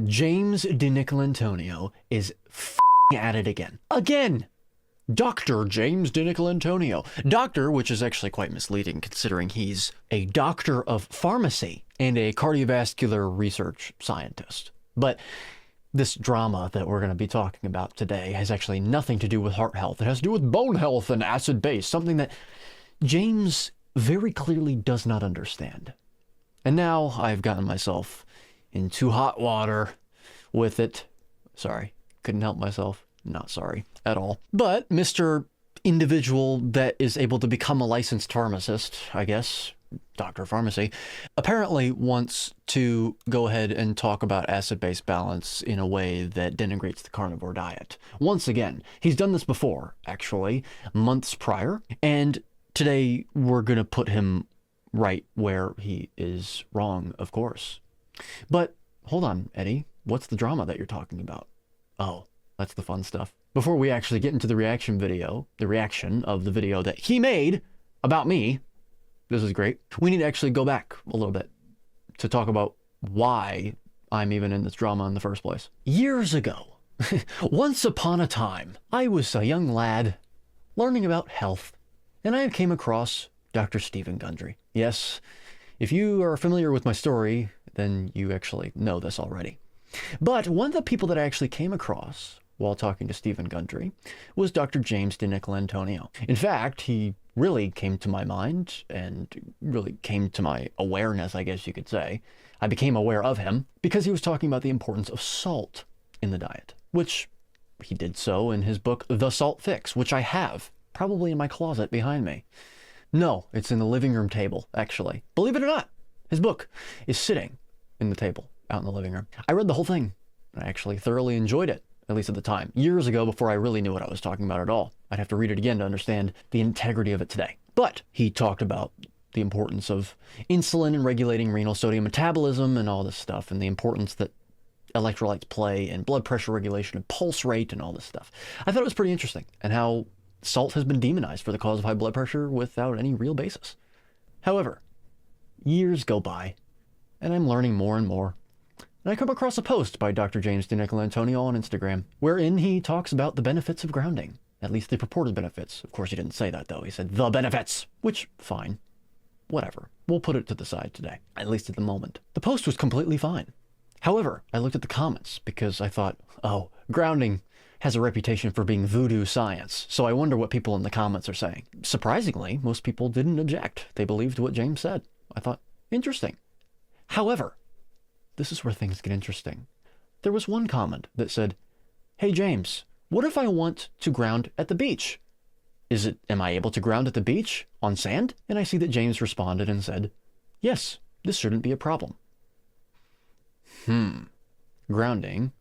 James DiNicolantonio is at it again. Again! Dr. James DiNicolantonio. Doctor, which is actually quite misleading considering he's a doctor of pharmacy and a cardiovascular research scientist. But this drama that we're going to be talking about today has actually nothing to do with heart health. It has to do with bone health and acid base, something that James very clearly does not understand. And now I've gotten myself into hot water with it. Sorry, couldn't help myself. Not sorry at all. But Mr. Individual that is able to become a licensed pharmacist, I guess, Doctor of Pharmacy, apparently wants to go ahead and talk about acid-base balance in a way that denigrates the carnivore diet. Once again, he's done this before, actually, months prior, and today we're going to put him right where he is wrong, of course. But hold on, Eddie, what's the drama that you're talking about? Oh, that's the fun stuff. Before we actually get into the reaction of the video that he made about me, this is great, we need to actually go back a little bit to talk about why I'm even in this drama in the first place. Years ago, once upon a time, I was a young lad learning about health, and I came across Dr. Stephen Gundry. Yes, if you are familiar with my story, then you actually know this already. But one of the people that I actually came across while talking to Stephen Gundry was Dr. James DiNicolantonio. In fact, he really came to my mind and really came to my awareness, I guess you could say. I became aware of him because he was talking about the importance of salt in the diet, which he did so in his book, The Salt Fix, which I have probably in my closet behind me. No, it's in the living room table, actually. Believe it or not, his book is sitting in the table out in the living room. I read the whole thing. I actually thoroughly enjoyed it, at least at the time. Years ago, before I really knew what I was talking about at all. I'd have to read it again to understand the integrity of it today. But he talked about the importance of insulin and regulating renal sodium metabolism and all this stuff, and the importance that electrolytes play in blood pressure regulation and pulse rate and all this stuff. I thought it was pretty interesting, and how salt has been demonized for the cause of high blood pressure without any real basis. However, years go by, and I'm learning more and more. And I come across a post by Dr. James DiNicolantonio on Instagram, wherein he talks about the benefits of grounding. At least the purported benefits. Of course, he didn't say that, though. He said the benefits, which, fine. Whatever. We'll put it to the side today, at least at the moment. The post was completely fine. However, I looked at the comments because I thought, oh, grounding has a reputation for being voodoo science, so I wonder what people in the comments are saying. Surprisingly, most people didn't object. They believed what James said. I thought, interesting. However, this is where things get interesting. There was one comment that said, hey James, what if I want to ground at the beach? Am I able to ground at the beach on sand? And I see that James responded and said, yes, this shouldn't be a problem. Grounding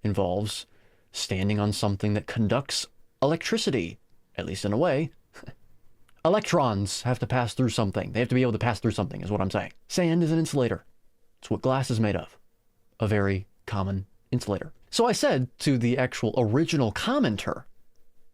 involves standing on something that conducts electricity, at least in a way. Electrons have to pass through something. They have to be able to pass through something, is what I'm saying. Sand is an insulator. It's what glass is made of. A very common insulator. So I said to the actual original commenter,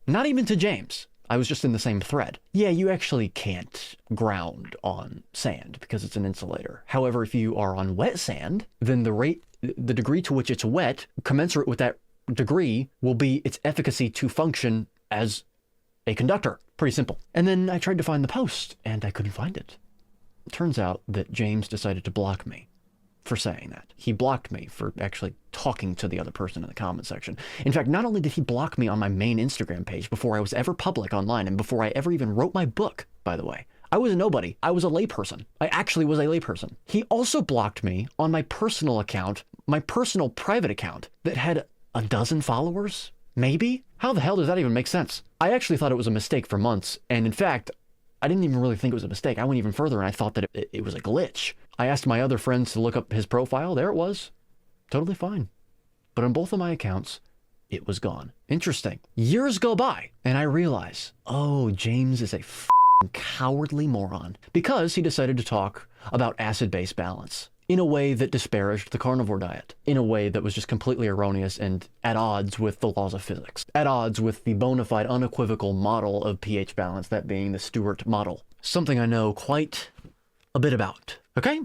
not even to James, I was just in the same thread. Yeah, you actually can't ground on sand because it's an insulator. However, if you are on wet sand, then the degree to which it's wet, commensurate with that degree, will be its efficacy to function as a conductor. Pretty simple. And then I tried to find the post, and I couldn't find it. It turns out that James decided to block me for saying that. He blocked me for actually talking to the other person in the comment section. In fact, not only did he block me on my main Instagram page before I was ever public online, and before I ever even wrote my book, by the way. I was a nobody. I was a layperson. I actually was a layperson. He also blocked me on my personal account, my personal private account, that had a dozen followers? Maybe? How the hell does that even make sense? I actually thought it was a mistake for months, and in fact, I didn't even really think it was a mistake. I went even further and I thought that it was a glitch. I asked my other friends to look up his profile. There it was. Totally fine. But on both of my accounts, it was gone. Interesting. Years go by and I realize, oh, James is a cowardly moron because he decided to talk about acid-base balance in a way that disparaged the carnivore diet, in a way that was just completely erroneous and at odds with the laws of physics, at odds with the bona fide, unequivocal model of pH balance, that being the Stewart model. Something I know quite a bit about, okay?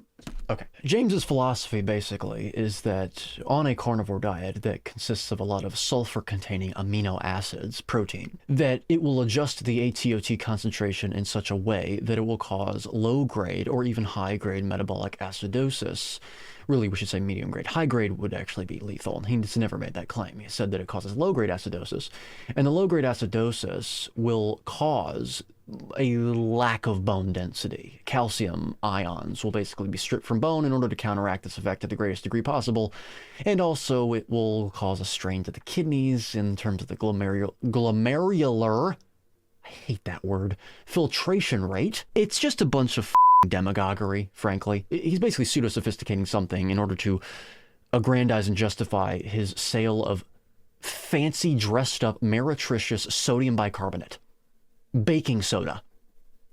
Okay. James's philosophy basically is that on a carnivore diet that consists of a lot of sulfur-containing amino acids, protein, that it will adjust the ATOT concentration in such a way that it will cause low-grade or even high-grade metabolic acidosis. Really, we should say medium grade. High grade would actually be lethal, and he's never made that claim. He said that it causes low-grade acidosis, and the low-grade acidosis will cause a lack of bone density. Calcium ions will basically be stripped from bone in order to counteract this effect to the greatest degree possible, and also it will cause a strain to the kidneys in terms of the glomerular, I hate that word, filtration rate. It's just a bunch of demagoguery, frankly. He's basically pseudo-sophisticating something in order to aggrandize and justify his sale of fancy, dressed-up, meretricious sodium bicarbonate. Baking soda.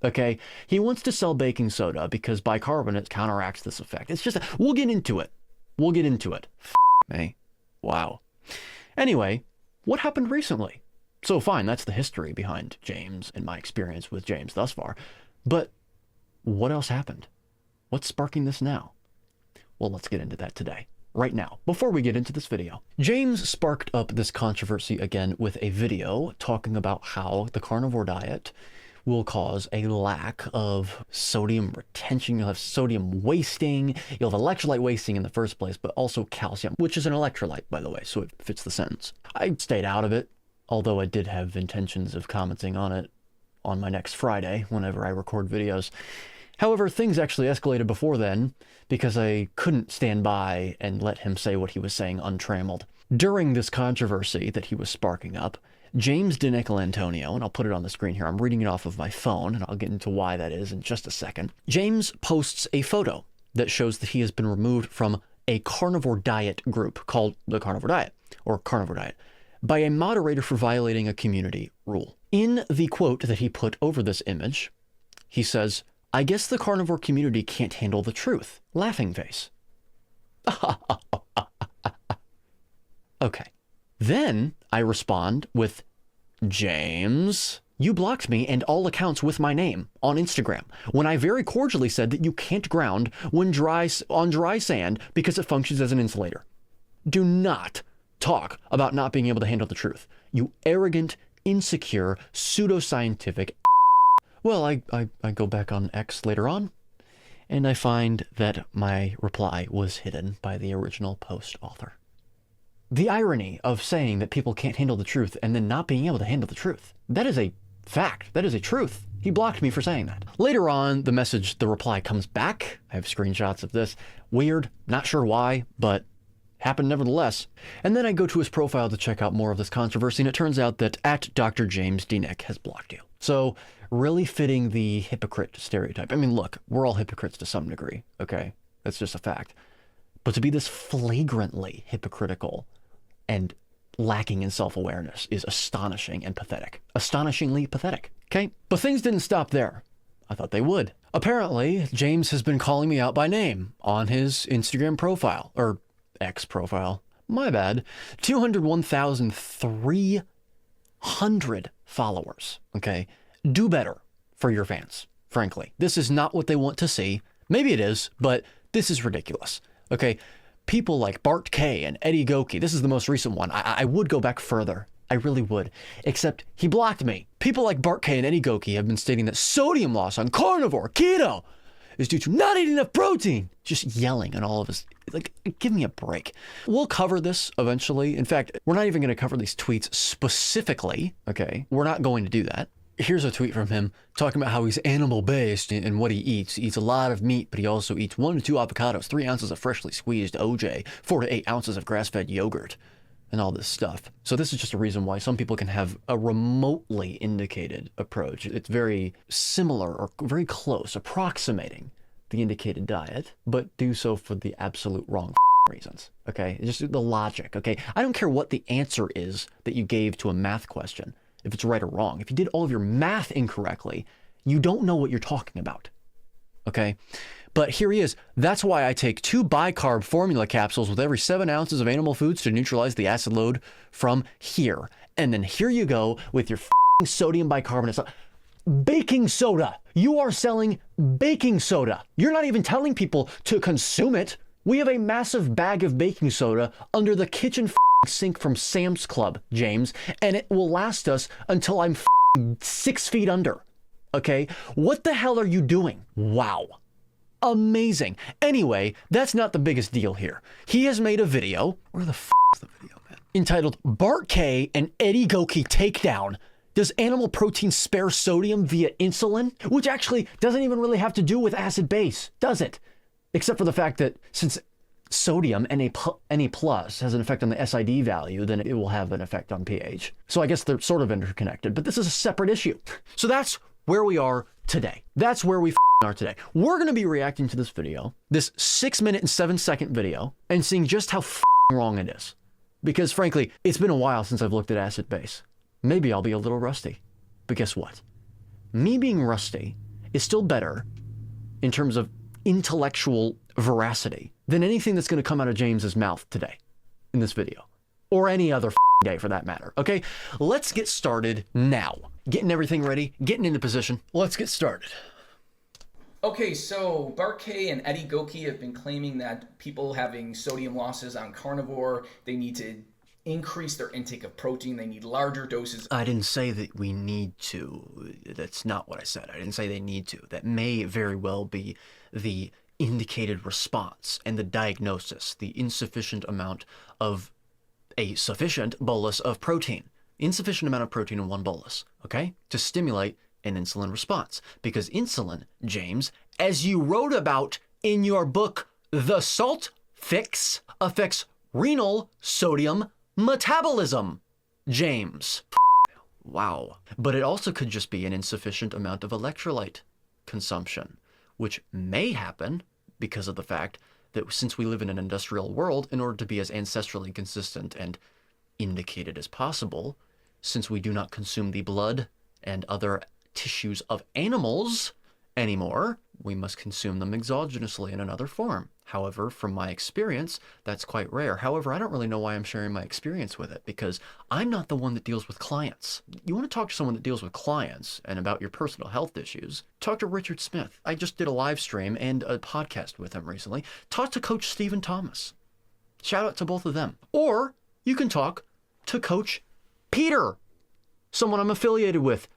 Okay? He wants to sell baking soda because bicarbonate counteracts this effect. It's just, we'll get into it. We'll get into it. Me. Wow. Anyway, what happened recently? So fine, that's the history behind James and my experience with James thus far. But what else happened? What's sparking this now? Well, let's get into that today, right now, before we get into this video. James sparked up this controversy again with a video talking about how the carnivore diet will cause a lack of sodium retention. You'll have sodium wasting. You'll have electrolyte wasting in the first place, but also calcium, which is an electrolyte, by the way, so it fits the sentence. I stayed out of it, although I did have intentions of commenting on it on my next Friday, whenever I record videos. However, things actually escalated before then because I couldn't stand by and let him say what he was saying untrammeled. During this controversy that he was sparking up, James DiNicolantonio, and I'll put it on the screen here, I'm reading it off of my phone, and I'll get into why that is in just a second. James posts a photo that shows that he has been removed from a carnivore diet group called the Carnivore Diet, or Carnivore Diet, by a moderator for violating a community rule. In the quote that he put over this image, he says, "I guess the carnivore community can't handle the truth." Laughing face. Okay. Then I respond with, "James, you blocked me and all accounts with my name on Instagram when I very cordially said that you can't ground when on dry sand because it functions as an insulator. Do not talk about not being able to handle the truth. You arrogant, insecure, pseudoscientific." Well, I go back on X later on, and I find that my reply was hidden by the original post author. The irony of saying that people can't handle the truth and then not being able to handle the truth. That is a fact. That is a truth. He blocked me for saying that. Later on, the reply comes back. I have screenshots of this. Weird. Not sure why, but happened nevertheless. And then I go to his profile to check out more of this controversy, and it turns out that @Dr. James DiNic has blocked you. So really fitting the hypocrite stereotype. I mean, look, we're all hypocrites to some degree, okay? That's just a fact. But to be this flagrantly hypocritical and lacking in self-awareness is astonishing and pathetic. Astonishingly pathetic, okay? But things didn't stop there. I thought they would. Apparently, James has been calling me out by name on his Instagram profile, or X profile. My bad. 201,300 followers, okay? Do better for your fans, frankly. This is not what they want to see. Maybe it is, but this is ridiculous, okay? People like Bart K and Eddie Goki, this is the most recent one. I would go back further. I really would. Except he blocked me. People like Bart K and Eddie Goki have been stating that sodium loss on carnivore, keto, is due to not eating enough protein. Just yelling on all of us. Like, give me a break. We'll cover this eventually. In fact, we're not even going to cover these tweets specifically, okay? We're not going to do that. Here's a tweet from him talking about how he's animal-based and what he eats. He eats a lot of meat, but he also eats 1 to 2 avocados, 3 ounces of freshly squeezed OJ, 4 to 8 ounces of grass-fed yogurt, and all this stuff. So this is just a reason why some people can have a remotely indicated approach. It's very similar or very close, approximating the indicated diet, but do so for the absolute wrong reasons, okay? It's just the logic, okay? I don't care what the answer is that you gave to a math question, if it's right or wrong. If you did all of your math incorrectly, you don't know what you're talking about, okay? But here he is. That's why I take 2 bicarb formula capsules with every 7 ounces of animal foods to neutralize the acid load from here. And then here you go with your sodium bicarbonate. baking soda. You are selling baking soda. You're not even telling people to consume it. We have a massive bag of baking soda under the kitchen sink from Sam's Club, James, and it will last us until I'm 6 feet under. Okay? What the hell are you doing? Wow. Amazing. Anyway, that's not the biggest deal here. He has made a video. Where the is the video, man? Entitled Bart K and Eddie Goki Takedown. Does animal protein spare sodium via insulin? Which actually doesn't even really have to do with acid base, does it? Except for the fact that since sodium, Na plus, has an effect on the SID value, then it will have an effect on pH. So I guess they're sort of interconnected, but this is a separate issue. So that's where we are today. That's where we are today. We're going to be reacting to this video, this 6-minute and 7-second video, and seeing just how wrong it is. Because frankly, it's been a while since I've looked at acid base. Maybe I'll be a little rusty. But guess what? Me being rusty is still better in terms of intellectual veracity than anything that's going to come out of James's mouth today in this video, or any other day for that matter. Okay, let's get started now. Getting everything ready, getting into position. Let's get started. Okay, so Bart K and Eddie Goki have been claiming that people having sodium losses on carnivore, they need to increase their intake of protein. They need larger doses. I didn't say that we need to. That's not what I said. I didn't say they need to. That may very well be the indicated response and the diagnosis, the insufficient amount of a sufficient bolus of protein. Insufficient amount of protein in one bolus, okay? To stimulate an insulin response. Because insulin, James, as you wrote about in your book, The Salt Fix, affects renal sodium metabolism, James. Wow. But it also could just be an insufficient amount of electrolyte consumption, which may happen because of the fact that since we live in an industrial world, in order to be as ancestrally consistent and indicated as possible, since we do not consume the blood and other tissues of animals anymore, we must consume them exogenously in another form. However, from my experience, that's quite rare. However, I don't really know why I'm sharing my experience with it, because I'm not the one that deals with clients. You want to talk to someone that deals with clients and about your personal health issues, talk to Richard Smith. I just did a live stream and a podcast with him recently. Talk to Coach Stephen Thomas. Shout out to both of them. Or you can talk to Coach Peter, someone I'm affiliated with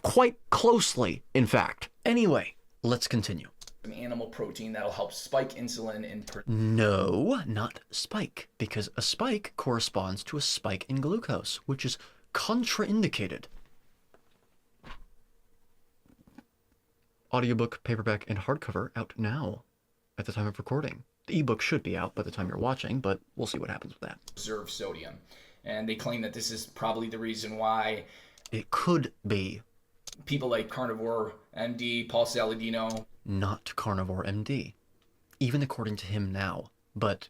quite closely, in fact. Anyway, let's continue. Animal protein that'll help spike insulin in No, not spike, because a spike corresponds to a spike in glucose, which is contraindicated. Audiobook, paperback, and hardcover out now at the time of recording. The ebook should be out by the time you're watching, but we'll see what happens with that. Preserve sodium. And they claim that this is probably the reason why it could be people like Carnivore MD, Paul Saladino. Not Carnivore MD, even according to him now. But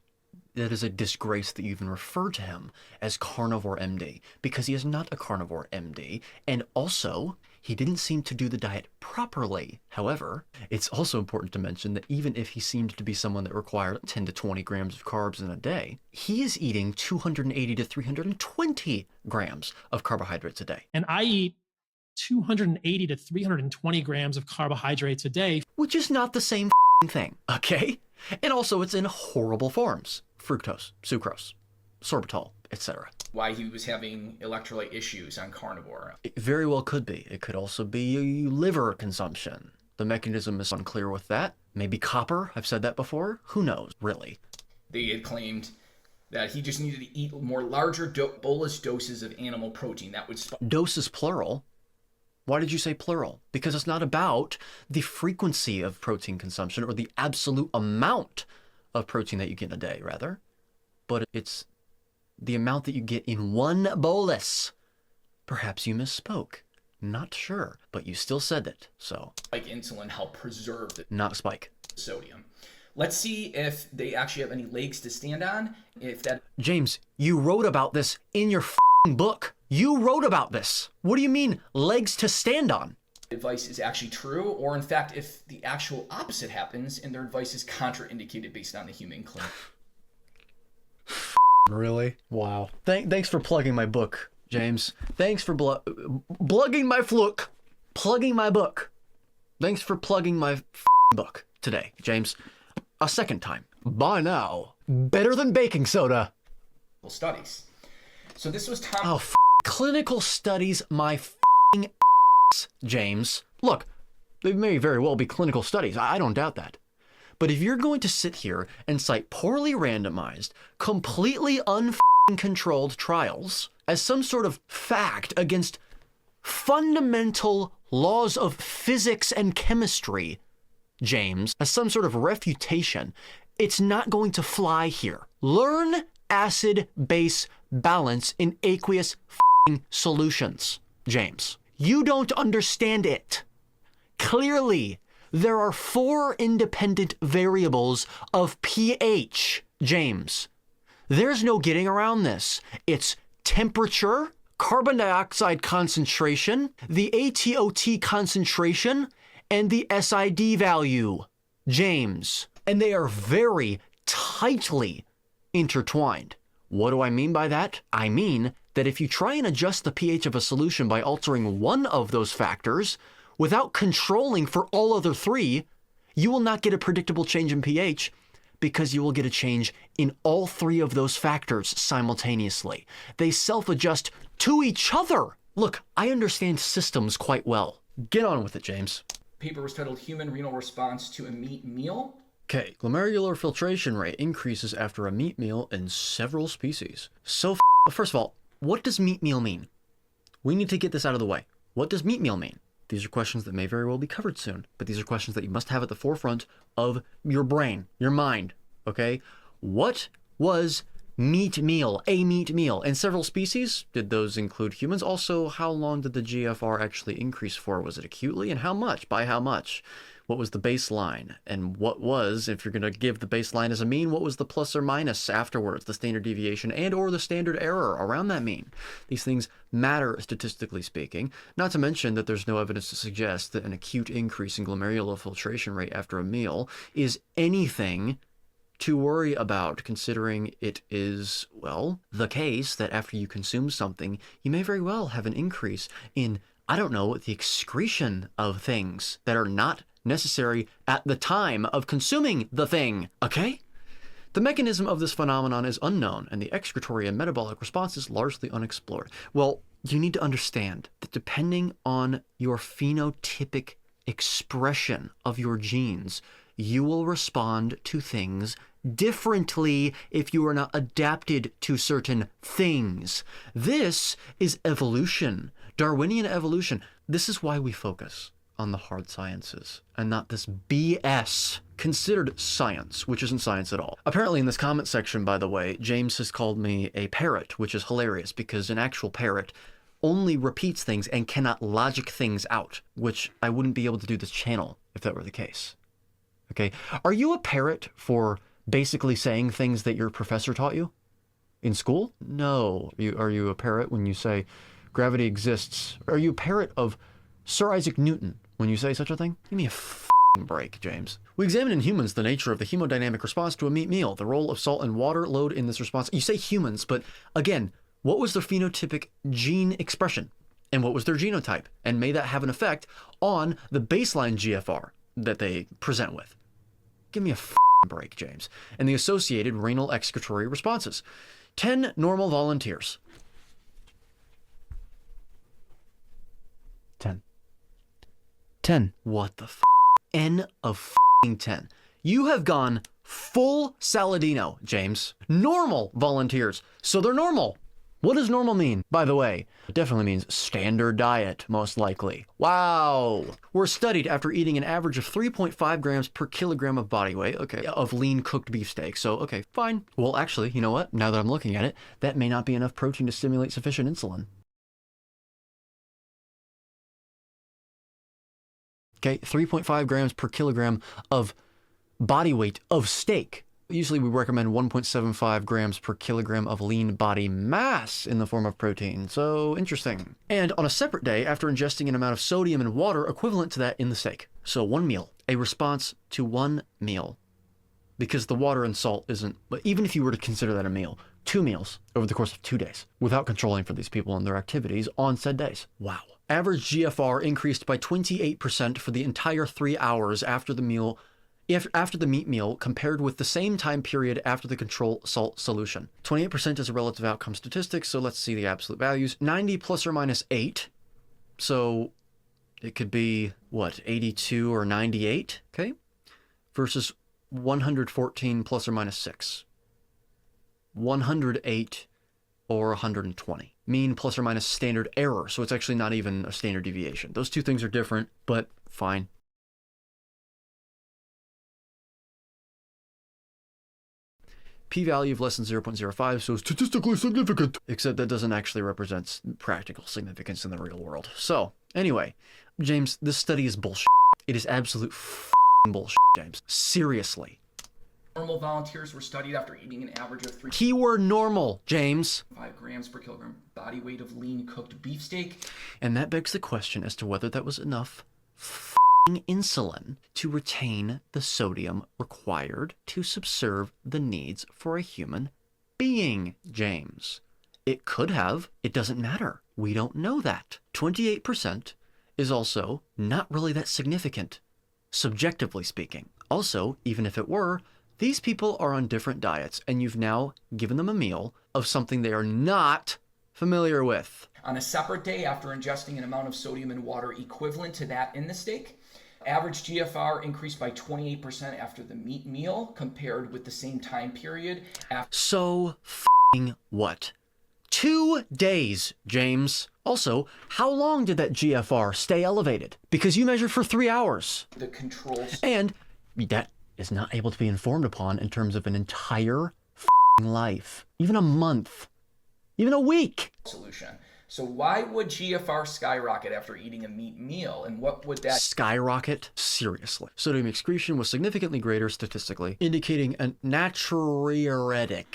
that is a disgrace that you even refer to him as Carnivore MD, because he is not a Carnivore MD, and also he didn't seem to do the diet properly. However, it's also important to mention that even if he seemed to be someone that required 10 to 20 grams of carbs in a day, he is eating 280 to 320 grams of carbohydrates a day. And I eat 280 to 320 grams of carbohydrates a day. Which is not the same thing, okay? And also it's in horrible forms. Fructose, sucrose, sorbitol, etc. Why he was having electrolyte issues on carnivore. It very well could be. It could also be liver consumption. The mechanism is unclear with that. Maybe copper, I've said that before. Who knows, really? They had claimed that he just needed to eat more larger bolus doses of animal protein. That would doses plural. Why did you say plural? Because it's not about the frequency of protein consumption or the absolute amount of protein that you get in a day, rather. But it's the amount that you get in one bolus. Perhaps you misspoke. Not sure, but you still said it, so. Like insulin help preserve the not spike sodium. Let's see if they actually have any legs to stand on. If that James, you wrote about this in your book. You wrote about this. What do you mean, legs to stand on? Advice is actually true, or in fact, if the actual opposite happens and their advice is contraindicated based on the human clinic. Really? Wow. Thanks for plugging my book, James. Thanks for plugging my fluke. plugging my book. Thanks for plugging my book today, James. A second time. By now, better than baking soda. Studies. So this was Tom. Oh, clinical studies, my James. Look, they may very well be clinical studies. I don't doubt that. But if you're going to sit here and cite poorly randomized, completely uncontrolled trials as some sort of fact against fundamental laws of physics and chemistry, James, as some sort of refutation, it's not going to fly here. Learn acid-base balance in aqueous solutions, James. You don't understand it. Clearly, there are 4 independent variables of pH, James. There's no getting around this. It's temperature, carbon dioxide concentration, the ATOT concentration, and the SID value, James. And they are very tightly intertwined. What do I mean by that? I mean that if you try and adjust the pH of a solution by altering one of those factors without controlling for all other 3, you will not get a predictable change in pH because you will get a change in all 3 of those factors simultaneously. They self-adjust to each other. Look, I understand systems quite well. Get on with it, James. Paper was titled Human Renal Response to a Meat Meal. Okay, glomerular filtration rate increases after a meat meal in several species. So, first of all, what does meat meal mean? We need to get this out of the way. What does meat meal mean? These are questions that may very well be covered soon, but these are questions that you must have at the forefront of your brain, your mind, okay? What was meat meal, a meat meal? In several species, did those include humans? Also, how long did the GFR actually increase for? Was it acutely? And how much? By how much? What was the baseline? And what was, if you're going to give the baseline as a mean, what was the plus or minus afterwards, the standard deviation and or the standard error around that mean? These things matter statistically speaking, not to mention that there's no evidence to suggest that an acute increase in glomerular filtration rate after a meal is anything to worry about, considering it is, well, the case that after you consume something, you may very well have an increase in, I don't know, the excretion of things that are not necessary at the time of consuming the thing, okay? The mechanism of this phenomenon is unknown, and the excretory and metabolic response is largely unexplored. Well, you need to understand that depending on your phenotypic expression of your genes, you will respond to things differently if you are not adapted to certain things. This is evolution, Darwinian evolution. This is why we focus on the hard sciences and not this BS considered science, which isn't science at all. Apparently in this comment section, by the way, James has called me a parrot, which is hilarious because an actual parrot only repeats things and cannot logic things out, which I wouldn't be able to do this channel if that were the case. Okay, are you a parrot for basically saying things that your professor taught you in school? No. Are you a parrot when you say gravity exists? Are you a parrot of Sir Isaac Newton when you say such a thing? Give me a break, James. We examine in humans the nature of the hemodynamic response to a meat meal, the role of salt and water load in this response. You say humans, but again, what was their phenotypic gene expression? And what was their genotype? And may that have an effect on the baseline GFR that they present with? Give me a break, James. And the associated renal excretory responses. 10 normal volunteers. 10. What the N of 10. You have gone full Saladino, James. Normal volunteers. So they're normal. What does normal mean, by the way? It definitely means standard diet, most likely. Wow. Were studied after eating an average of 3.5 grams per kilogram of body weight, okay, of lean cooked beefsteak. So, okay, fine. Well, actually, you know what? Now that I'm looking at it, that may not be enough protein to stimulate sufficient insulin. Okay, 3.5 grams per kilogram of body weight of steak. Usually we recommend 1.75 grams per kilogram of lean body mass in the form of protein. So interesting. And on a separate day, after ingesting an amount of sodium and water equivalent to that in the steak. So one meal, a response to one meal. Because the water and salt isn't, but even if you were to consider that a meal, 2 meals over the course of 2 days without controlling for these people and their activities on said days. Wow. Average GFR increased by 28% for the entire 3 hours after the meat meal compared with the same time period after the control salt solution. 28% is a relative outcome statistic, so let's see the absolute values. 90 plus or minus 8. So it could be, what, 82 or 98, okay? Versus 114 plus or minus 6. 108 or 120. Mean plus or minus standard error, so it's actually not even a standard deviation. Those two things are different, but fine. P-value of less than 0.05, so statistically significant. Except that doesn't actually represent practical significance in the real world. So, anyway, James, this study is bullshit. It is absolute bullshit, James. Seriously. Normal volunteers were studied after eating an average of 3. Keyword normal, James. 5 grams per kilogram body weight of lean cooked beefsteak. And that begs the question as to whether that was enough insulin to retain the sodium required to subserve the needs for a human being, James. It could have. It doesn't matter. We don't know that. 28% is also not really that significant, subjectively speaking. Also, even if it were, these people are on different diets, and you've now given them a meal of something they are not familiar with. On a separate day, after ingesting an amount of sodium in water equivalent to that in the steak, average GFR increased by 28% after the meat meal compared with the same time period after. So what? 2 days, James. Also, how long did that GFR stay elevated? Because you measured for 3 hours. The controls. And that is not able to be informed upon in terms of an entire life. Even a month. Even a week. Solution. So why would GFR skyrocket after eating a meat meal? And what would that... Skyrocket? Seriously. Sodium excretion was significantly greater statistically, indicating a natriuretic.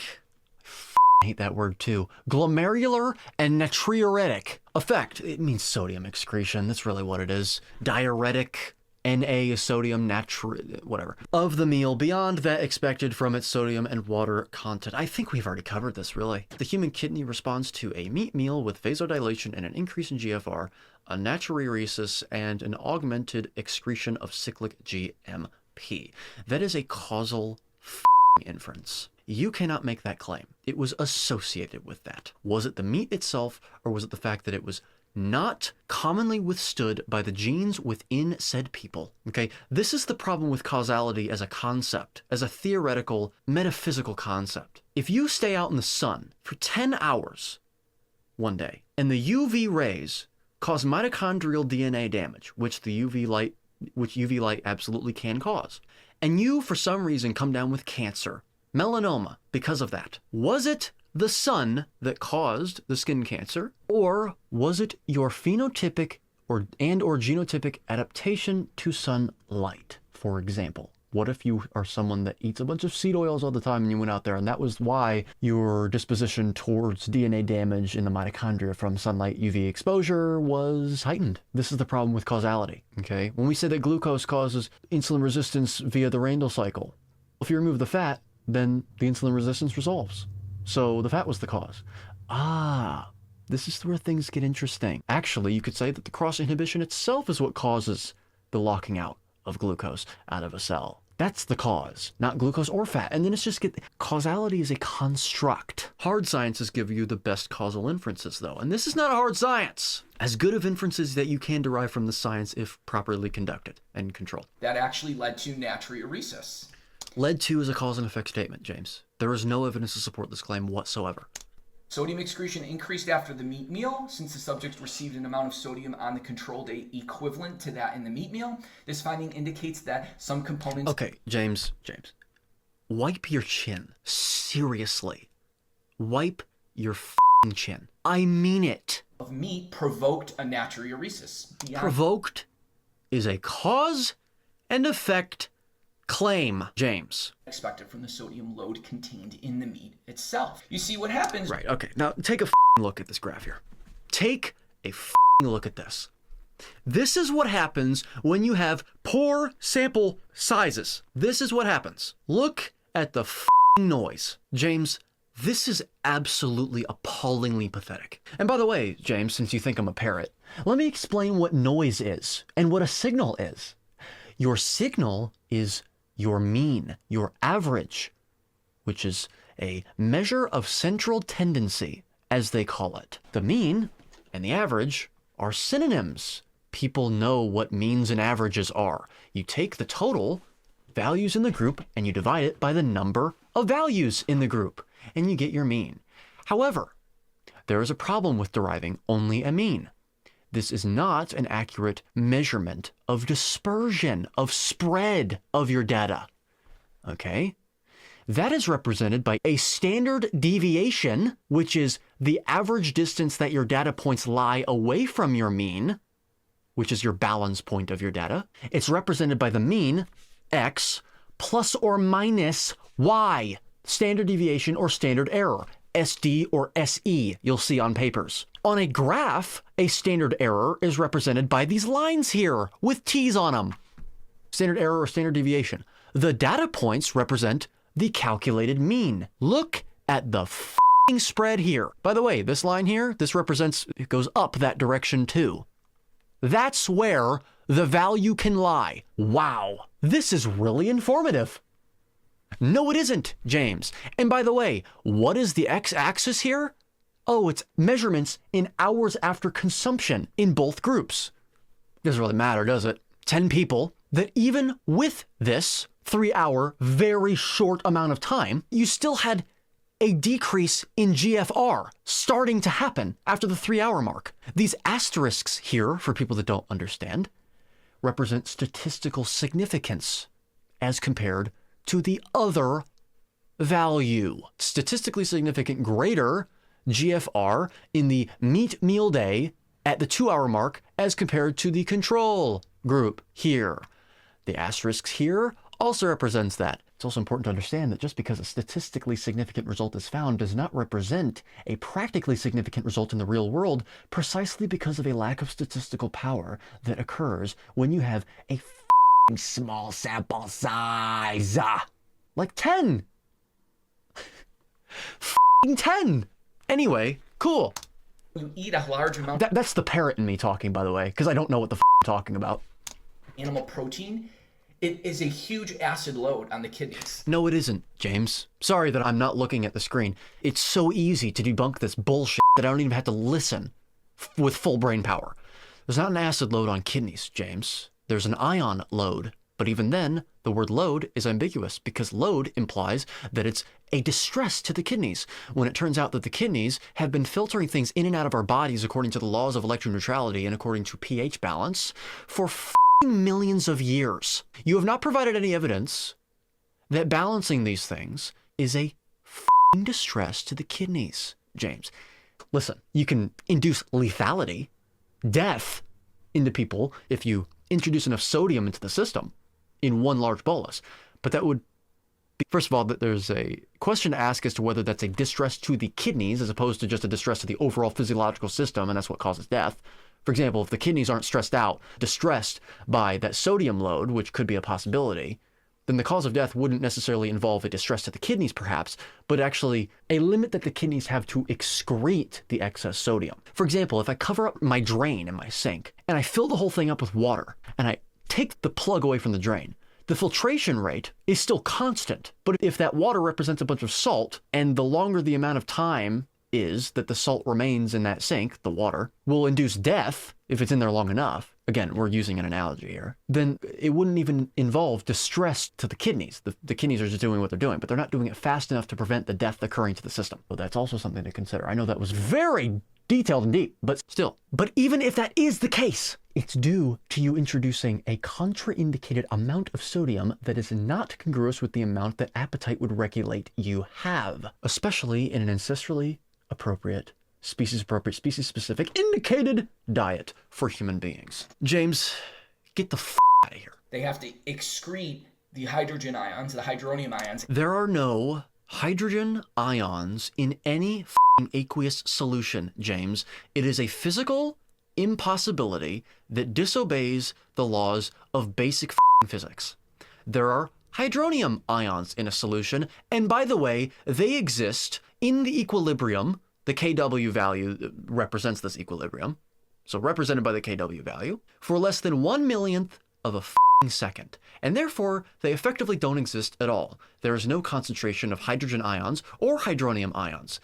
I hate that word too. Glomerular and natriuretic effect. It means sodium excretion. That's really what it is. Diuretic. Na is sodium, whatever. Of the meal beyond that expected from its sodium and water content. I think we've already covered this, really. The human kidney responds to a meat meal with vasodilation and an increase in GFR, a natriuresis, and an augmented excretion of cyclic GMP. That is a causal inference. You cannot make that claim. It was associated with that. Was it the meat itself, or was it the fact that it was not commonly withstood by the genes within said people? Okay, this is the problem with causality as a concept, as a theoretical, metaphysical concept. If you stay out in the sun for 10 hours one day, and the UV rays cause mitochondrial DNA damage, which UV light absolutely can cause, and you, for some reason, come down with cancer, melanoma, because of that, was it the sun that caused the skin cancer, or was it your phenotypic or genotypic adaptation to sunlight? For example, what if you are someone that eats a bunch of seed oils all the time and you went out there and that was why your disposition towards DNA damage in the mitochondria from sunlight UV exposure was heightened? This is the problem with causality, okay? When we say that glucose causes insulin resistance via the Randle cycle, if you remove the fat, then the insulin resistance resolves. So the fat was the cause. This is where things get interesting. Actually, you could say that the cross inhibition itself is what causes the locking out of glucose out of a cell. That's the cause, not glucose or fat. And then it's just causality is a construct. Hard sciences give you the best causal inferences, though. And this is not a hard science. As good of inferences that you can derive from the science if properly conducted and controlled. That actually led to natriuresis. Led to is a cause and effect statement, James. There is no evidence to support this claim whatsoever. Sodium excretion increased after the meat meal since the subject received an amount of sodium on the control day equivalent to that in the meat meal. This finding indicates that some components... Okay, James. Wipe your chin. Seriously. Wipe your f***ing chin. I mean it. ...of meat provoked a natriuresis. Provoked is a cause and effect claim, James. Expected from the sodium load contained in the meat itself. You see what happens... Right, okay. Now, take a look at this graph here. Take a look at this. This is what happens when you have poor sample sizes. This is what happens. Look at the noise. James, This is absolutely appallingly pathetic. And by the way, James, since you think I'm a parrot, let me explain what noise is and what a signal is. Your signal is your mean, your average, which is a measure of central tendency, as they call it. The mean and the average are synonyms. People know what means and averages are. You take the total values in the group and you divide it by the number of values in the group, and you get your mean. However, there is a problem with deriving only a mean. This is not an accurate measurement of dispersion, of spread of your data. Okay? That is represented by a standard deviation, which is the average distance that your data points lie away from your mean, which is your balance point of your data. It's represented by the mean, x, plus or minus y, standard deviation or standard error, SD or SE, you'll see on papers. On a graph, a standard error is represented by these lines here with T's on them. Standard error or standard deviation. The data points represent the calculated mean. Look at the f***ing spread here. By the way, this line here, this represents, it goes up that direction too. That's where the value can lie. Wow, this is really informative. No, it isn't, James. And by the way, what is the x-axis here? Oh, it's measurements in hours after consumption in both groups. Doesn't really matter, does it? 10 people that even with this 3-hour, very short amount of time, you still had a decrease in GFR starting to happen after the 3-hour mark. These asterisks here, for people that don't understand, represent statistical significance as compared to the other value. Statistically significant greater GFR in the meat meal day at the 2-hour mark as compared to the control group here. The asterisks here also represents that. It's also important to understand that just because a statistically significant result is found does not represent a practically significant result in the real world, precisely because of a lack of statistical power that occurs when you have a f***ing small sample size. Like 10. F***ing 10. Anyway, cool. You eat a large amount That's the parrot in me talking, by the way, because I don't know what the f*** I'm talking about. Animal protein, it is a huge acid load on the kidneys. No, it isn't, James. Sorry that I'm not looking at the screen. It's so easy to debunk this bullshit that I don't even have to listen with full brain power. There's not an acid load on kidneys, James. There's an ion load. But even then, the word load is ambiguous because load implies that it's a distress to the kidneys, when it turns out that the kidneys have been filtering things in and out of our bodies according to the laws of electroneutrality and according to pH balance for millions of years. You have not provided any evidence that balancing these things is a distress to the kidneys, James. Listen, you can induce lethality, death, into people if you introduce enough sodium into the system in one large bolus. But that would be, first of all, that there's a question to ask as to whether that's a distress to the kidneys as opposed to just a distress to the overall physiological system, and that's what causes death. For example, if the kidneys aren't stressed out, distressed by that sodium load, which could be a possibility, then the cause of death wouldn't necessarily involve a distress to the kidneys, perhaps, but actually a limit that the kidneys have to excrete the excess sodium. For example, if I cover up my drain in my sink and I fill the whole thing up with water and I take the plug away from the drain, the filtration rate is still constant. But if that water represents a bunch of salt, and the longer the amount of time is that the salt remains in that sink, the water, will induce death if it's in there long enough. Again, we're using an analogy here. Then it wouldn't even involve distress to the kidneys. The kidneys are just doing what they're doing, but they're not doing it fast enough to prevent the death occurring to the system. So that's also something to consider. I know that was very detailed and deep, but still. But even if that is the case, it's due to you introducing a contraindicated amount of sodium that is not congruous with the amount that appetite would regulate you have, especially in an ancestrally appropriate, species-specific, indicated diet for human beings. James, get the f*** out of here. They have to excrete the hydrogen ions, the hydronium ions. There are no hydrogen ions in any f***ing aqueous solution, James. It is a physical impossibility that disobeys the laws of basic f***ing physics. There are hydronium ions in a solution, and by the way, they exist in the equilibrium. The Kw value represents this equilibrium, so represented by the Kw value, for less than 1/1,000,000th of a second, and therefore they effectively don't exist at all. There is no concentration of hydrogen ions or hydronium ions.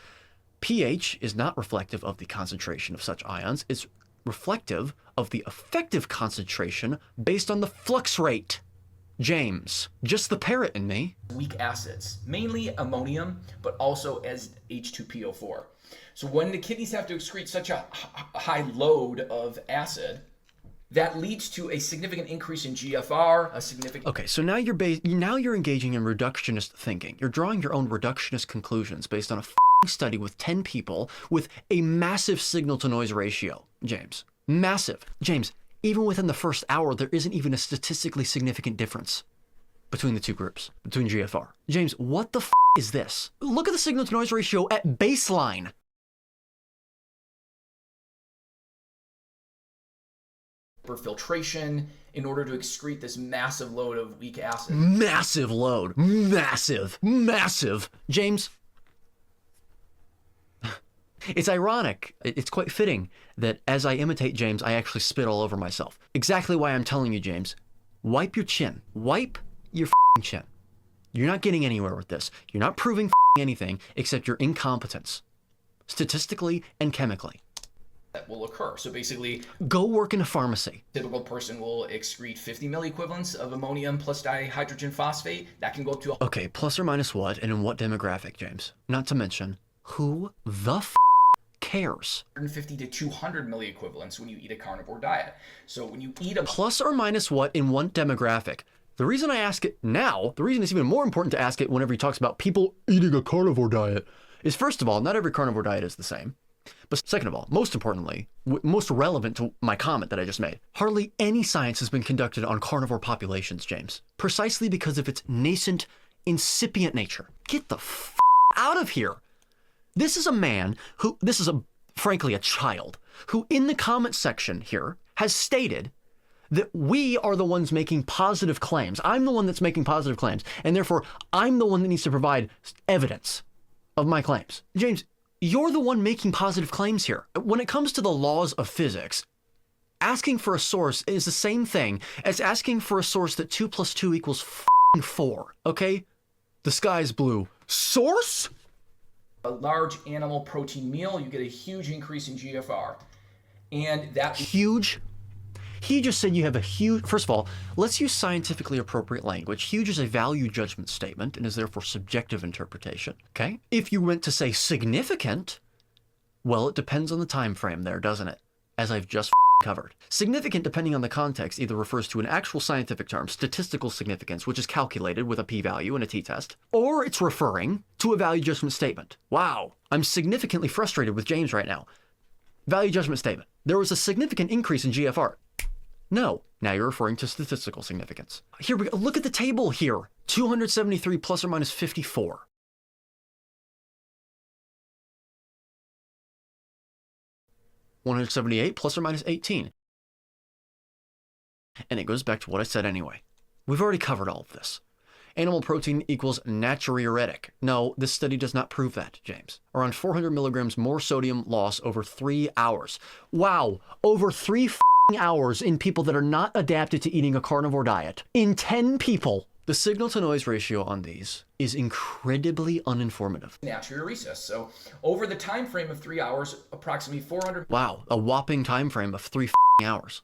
pH is not reflective of the concentration of such ions. It's reflective of the effective concentration based on the flux rate. James, just the parrot in me. Weak acids, mainly ammonium, but also as H2PO4. So when the kidneys have to excrete such a high load of acid, that leads to a significant increase in GFR, a significant... Okay, so now you're engaging in reductionist thinking. You're drawing your own reductionist conclusions based on a study with 10 people with a massive signal-to-noise ratio, James. Massive. James, even within the first hour, there isn't even a statistically significant difference between the two groups, between GFR. James, what the is this? Look at the signal-to-noise ratio at baseline. For filtration in order to excrete this massive load of weak acid. Massive load. Massive. Massive. James, it's ironic. It's quite fitting that as I imitate James, I actually spit all over myself. Exactly why I'm telling you, James, wipe your chin. Wipe your chin. You're not getting anywhere with this. You're not proving anything except your incompetence, statistically and chemically. That will occur. So basically, go work in a pharmacy. A typical person will excrete 50 milliequivalents of ammonium plus dihydrogen phosphate. That can go up to... Okay, plus or minus what, and in what demographic, James? Not to mention, who the cares? 150 to 200 milliequivalents when you eat a carnivore diet. So when you eat a... Plus or minus what in what demographic? The reason I ask it now, the reason it's even more important to ask it whenever he talks about people eating a carnivore diet, is first of all, not every carnivore diet is the same. But second of all, most importantly, most relevant to my comment that I just made, hardly any science has been conducted on carnivore populations, James, precisely because of its nascent, incipient nature. Get the out of here. This is a man who, frankly, a child, who in the comment section here has stated that we are the ones making positive claims. I'm the one that's making positive claims, and therefore I'm the one that needs to provide evidence of my claims. James, you're the one making positive claims here. When it comes to the laws of physics, asking for a source is the same thing as asking for a source that 2 + 2 = 4, okay? The sky's blue. Source? A large animal protein meal, you get a huge increase in GFR. And that... Huge? He just said you have a huge... First of all, let's use scientifically appropriate language. Huge is a value judgment statement and is therefore subjective interpretation, okay? If you went to say significant, well, it depends on the time frame there, doesn't it? As I've just covered. Significant, depending on the context, either refers to an actual scientific term, statistical significance, which is calculated with a p-value and a t-test, or it's referring to a value judgment statement. Wow, I'm significantly frustrated with James right now. Value judgment statement. There was a significant increase in GFR. No, now you're referring to statistical significance. Here we go. Look at the table here. 273 plus or minus 54. (178 plus or minus 18). And it goes back to what I said anyway. We've already covered all of this. Animal protein equals natriuretic. No, this study does not prove that, James. Around 400 milligrams more sodium loss over 3 hours. Wow, over 3 hours in people that are not adapted to eating a carnivore diet. In 10 people. The signal-to-noise ratio on these is incredibly uninformative. Natriuresis. So over the time frame of 3 hours, approximately 400... Wow, a whopping time frame of 3 hours.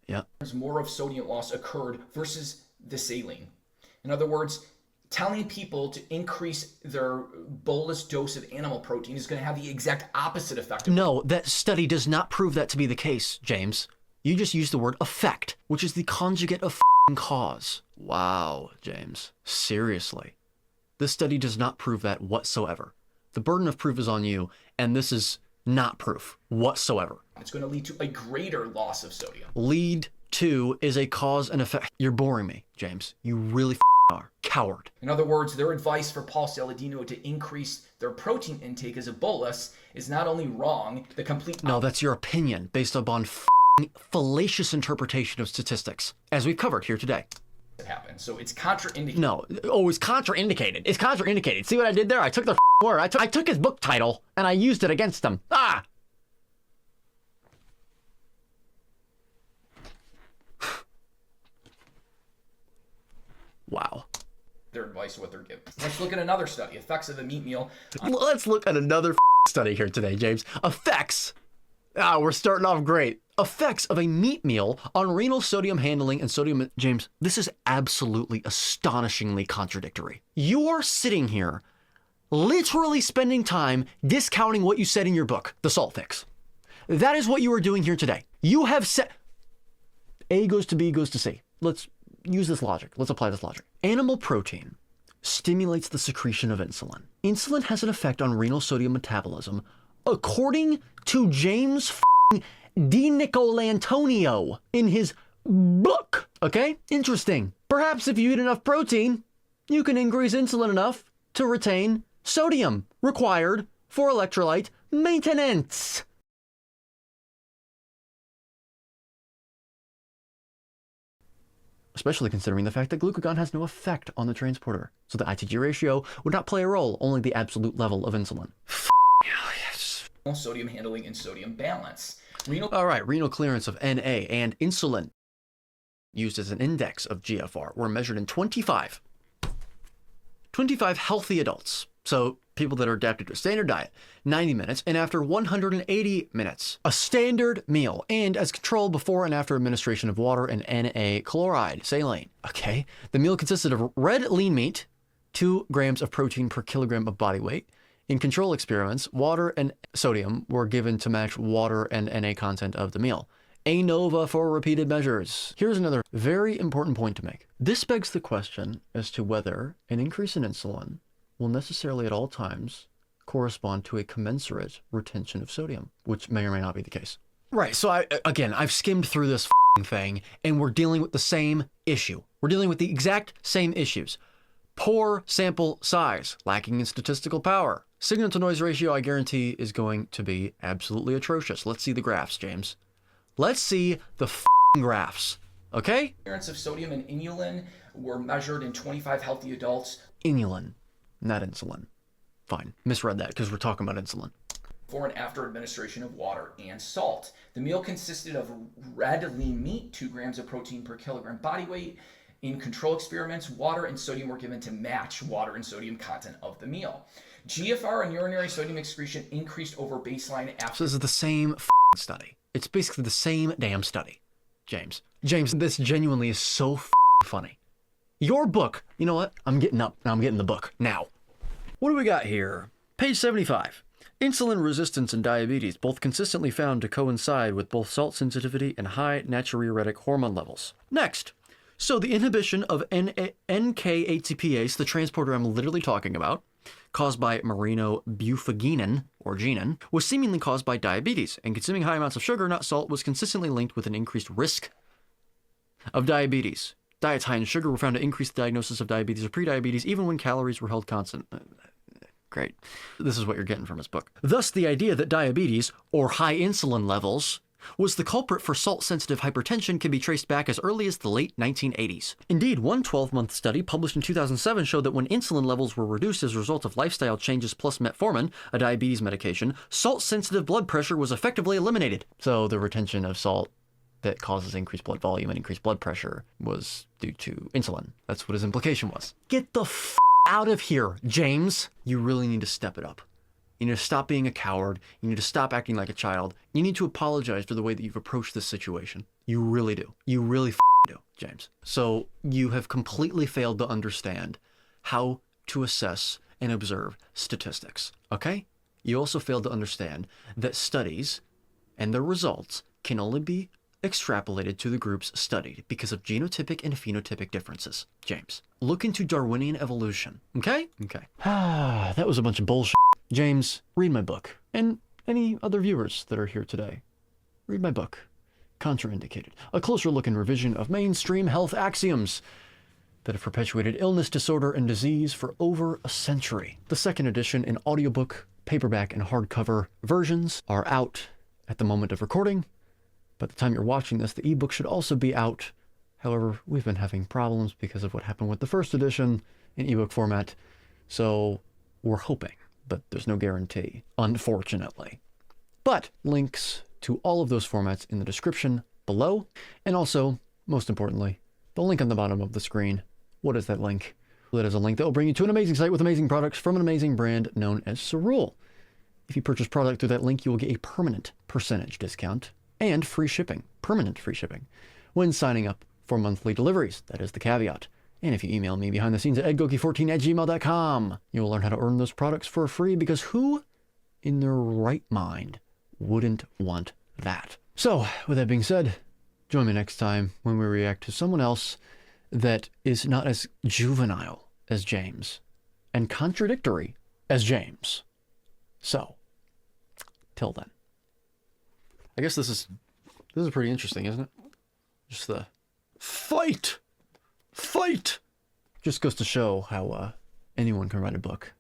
Yeah. More of sodium loss occurred versus the saline. In other words, telling people to increase their bolus dose of animal protein is going to have the exact opposite effect. No, that study does not prove that to be the case, James. You just used the word effect, which is the conjugate of cause. Wow, James. Seriously. This study does not prove that whatsoever. The burden of proof is on you, and this is not proof whatsoever. It's going to lead to a greater loss of sodium. Lead to is a cause and effect. You're boring me, James. You really are. Coward. In other words, their advice for Paul Saladino to increase their protein intake as a bolus is not only wrong, the complete... No, that's your opinion based upon fallacious interpretation of statistics, as we've covered here today. happen. So it's contraindicated. No. Oh, it's contraindicated. It's contraindicated. See what I did there? I took the word. I took his book title and I used it against him. Ah! Wow. Their advice, what they're given. Let's look at another study. Effects of a meat meal. Let's look at another study here today, James. Effects. We're starting off great. Effects of a meat meal on renal sodium handling and sodium... James, this is absolutely astonishingly contradictory. You're sitting here literally spending time discounting what you said in your book, The Salt Fix. That is what you are doing here today. You have said... A goes to B goes to C. Let's use this logic. Let's apply this logic. Animal protein stimulates the secretion of insulin. Insulin has an effect on renal sodium metabolism, according to James DiNicolantonio in his book. Okay? Interesting. Perhaps if you eat enough protein, you can increase insulin enough to retain sodium required for electrolyte maintenance. Especially considering the fact that glucagon has no effect on the transporter. So the IgG ratio would not play a role, only the absolute level of insulin. Yes. Sodium handling and sodium balance. All right, renal clearance of NA and insulin used as an index of GFR were measured in 25 healthy adults. So people that are adapted to a standard diet, 90 minutes, and after 180 minutes, a standard meal, and as control before and after administration of water and Na chloride, saline. Okay, the meal consisted of red lean meat, 2 grams of protein per kilogram of body weight. In control experiments, water and sodium were given to match water and Na content of the meal. ANOVA for repeated measures. Here's another very important point to make. This begs the question as to whether an increase in insulin will necessarily at all times correspond to a commensurate retention of sodium, which may or may not be the case. Right, so I've skimmed through this thing, and we're dealing with the same issue. We're dealing with the exact same issues. Poor sample size, lacking in statistical power. Signal to noise ratio, I guarantee, is going to be absolutely atrocious. Let's see the graphs, James. Let's see the graphs, okay? Clearance of sodium and inulin were measured in 25 healthy adults. Inulin, not insulin. Fine, misread that because we're talking about insulin. Before and after administration of water and salt. The meal consisted of red lean meat, 2 grams of protein per kilogram body weight. In control experiments, water and sodium were given to match water and sodium content of the meal. GFR and urinary sodium excretion increased over baseline after... So this is the same study. It's basically the same damn study, James. James, this genuinely is so funny. Your book, you know what? I'm getting up and I'm getting the book now. What do we got here? Page 75. Insulin resistance and diabetes, both consistently found to coincide with both salt sensitivity and high natriuretic hormone levels. Next. So the inhibition of NK-ATPase, the transporter I'm literally talking about, caused by marinobufogenin, or genin, was seemingly caused by diabetes, and consuming high amounts of sugar, not salt, was consistently linked with an increased risk of diabetes. Diets high in sugar were found to increase the diagnosis of diabetes or prediabetes, even when calories were held constant. Great. This is what you're getting from his book. Thus, the idea that diabetes, or high insulin levels, was the culprit for salt-sensitive hypertension can be traced back as early as the late 1980s. Indeed, one 12-month study published in 2007 showed that when insulin levels were reduced as a result of lifestyle changes plus metformin, a diabetes medication, salt-sensitive blood pressure was effectively eliminated. So the retention of salt that causes increased blood volume and increased blood pressure was due to insulin. That's what his implication was. Get the out of here, James. You really need to step it up. You need to stop being a coward. You need to stop acting like a child. You need to apologize for the way that you've approached this situation. You really do. You really do, James. So you have completely failed to understand how to assess and observe statistics, okay? You also failed to understand that studies and their results can only be extrapolated to the groups studied because of genotypic and phenotypic differences, James. Look into Darwinian evolution, okay? Okay. That was a bunch of bullshit. James, read my book. And any other viewers that are here today, read my book, Contraindicated, a closer look and revision of mainstream health axioms that have perpetuated illness, disorder, and disease for over a century. The second edition in audiobook, paperback, and hardcover versions are out at the moment of recording. By the time you're watching this, the ebook should also be out However, we've been having problems because of what happened with the first edition in ebook format, so we're hoping, but there's no guarantee, unfortunately. But links to all of those formats in the description below, and also, most importantly, the link on the bottom of the screen. What is that link? That is a link that will bring you to an amazing site with amazing products from an amazing brand known as Cerule. If you purchase product through that link, you will get a permanent percentage discount and free shipping, permanent free shipping, when signing up for monthly deliveries. That is the caveat. And if you email me behind the scenes at edgoki14@gmail.com, you will learn how to earn those products for free, because who in their right mind wouldn't want that? So, with that being said, join me next time when we react to someone else that is not as juvenile as James and contradictory as James. So, till then. I guess this is pretty interesting, isn't it? Just the fight! Just goes to show how anyone can write a book.